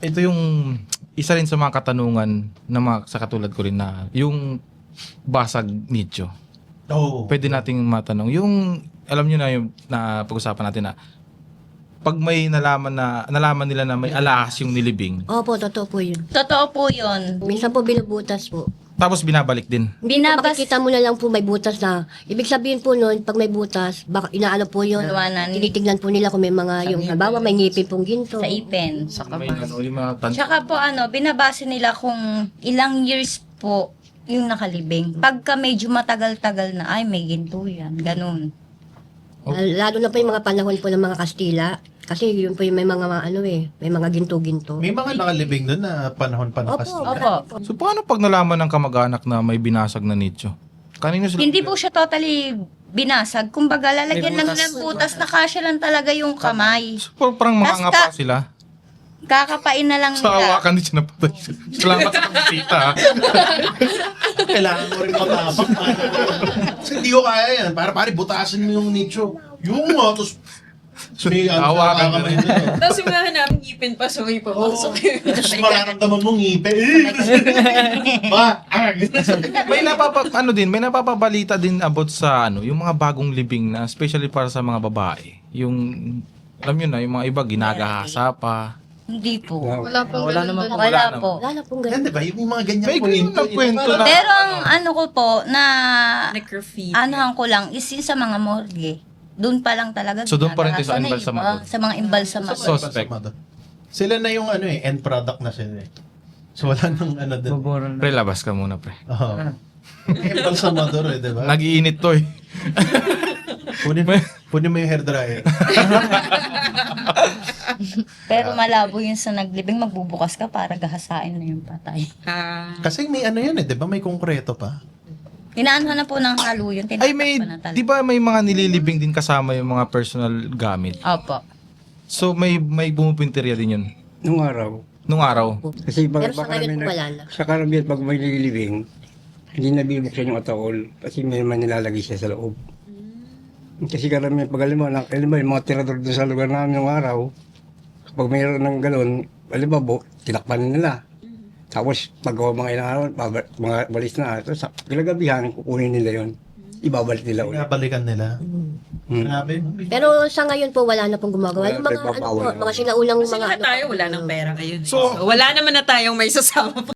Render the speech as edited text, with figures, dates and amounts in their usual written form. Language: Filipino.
ito yung isa rin sa mga katanungan na sa katulad ko rin na yung basag nicho. Oo. Pwede nating matanong. Yung, alam nyo na yung na pag-usapan natin na pag may nalaman nila na may alahas yung nilibing, Opo, totoo po yun. Totoo po yun. Minsan po binubutas po. tapos binabalik din. Binabas, Makikita mo na lang po may butas na. Ibig sabihin po nun, pag may butas, baka inaano po yun. Dalawanan. Tinitignan po nila kung may mga, yung halimbawa may ngipin pong ginto. sa ipin. Sa May yung mga Tsaka po binabase nila kung ilang years po yung nakalibing. Pagka medyo matagal-tagal na, ay may ginto yan. Ganun. Lalo na po yung mga panahon po ng mga Kastila. Kasi yun po yung may mga may mga ginto-ginto. May mga nakalibing doon na panahon pa ng Opo. Kastila. Opo. So paano pag nalaman ng kamag-anak na may binasag na nicho? Kanino sila? Hindi po siya totally binasag. Kumbaga, lalagyan lang ng butas na kasya lang talaga yung kamay. So, parang mga Tas nga pa sila. Kakapain na lang Sa nila. hawakan din siya napatay. Salamat sa pagbisita. Kailangan mo rin matapang. Kasi hindi ko kaya yan. Para pare, butasin mo yung nicho. Yung nga, tapos may Hawakan ka kamay rin. na. Tapos yung nahanapin ngipin pa, so may papasok yun. Tapos mararamdaman mong ngipin. Ba? May may napapabalita din about sa yung mga bagong libing na especially para sa mga babae. Yung alam niyo na, yung mga iba ginagahasa pa. Hindi po. Wala pong ganun doon. Wala naman. po. Wala na pong Yan, ganun. di ba? Yung mga ganyan May ganyan na kwento na. Pero ang ano ko po, na Necrophilia. anuhan ko lang, is yung sa mga morgue. Doon pa lang talaga. So, doon pa rin ginagawa. sa Sana embalsamador? iba, sa mga embalsamador. Suspect. Sila na yung end product na sila eh. So wala nang doon. Pre, labas ka muna, pre. Oo. Embalsamador eh, di ba? Nag-iinit to eh. Kunin mo yung hairdryer. Pero malabo yun sa naglibing, magbubukas ka para gahasain na yung patay. Kasi may yan eh, di ba? May konkreto pa. Inaanhan na po ng halo yun. Ay, may, tinatakpan na talaga. di ba may mga nililibing din kasama yung mga personal gamit? Opo. So, may bumupinteriya din yun. Nung araw. Nung araw. Kasi Pero sa ngayon po wala na. sa karamihan pag may nililibing, hindi na bibuksan yung ataol kasi may naman nilalagay siya sa loob. Kasi karamihan pag alam mo, yung mga tirador doon sa lugar namin yung araw, pag mayroon ng galon, alam mo, tinakpan nila. Tapos pag mga ilang araw, mga balis na, tapos sa kilagabihan, kukunin nila yon, ibabalik nila ulit. Pinabalikan nila. Grabe. Pero sa ngayon po wala na pong gumagawa. Yung mga Wala, po, mga sinaunang Kasi mga tayo, wala nang pera ngayon. So, So, wala naman na tayong may sasama pa.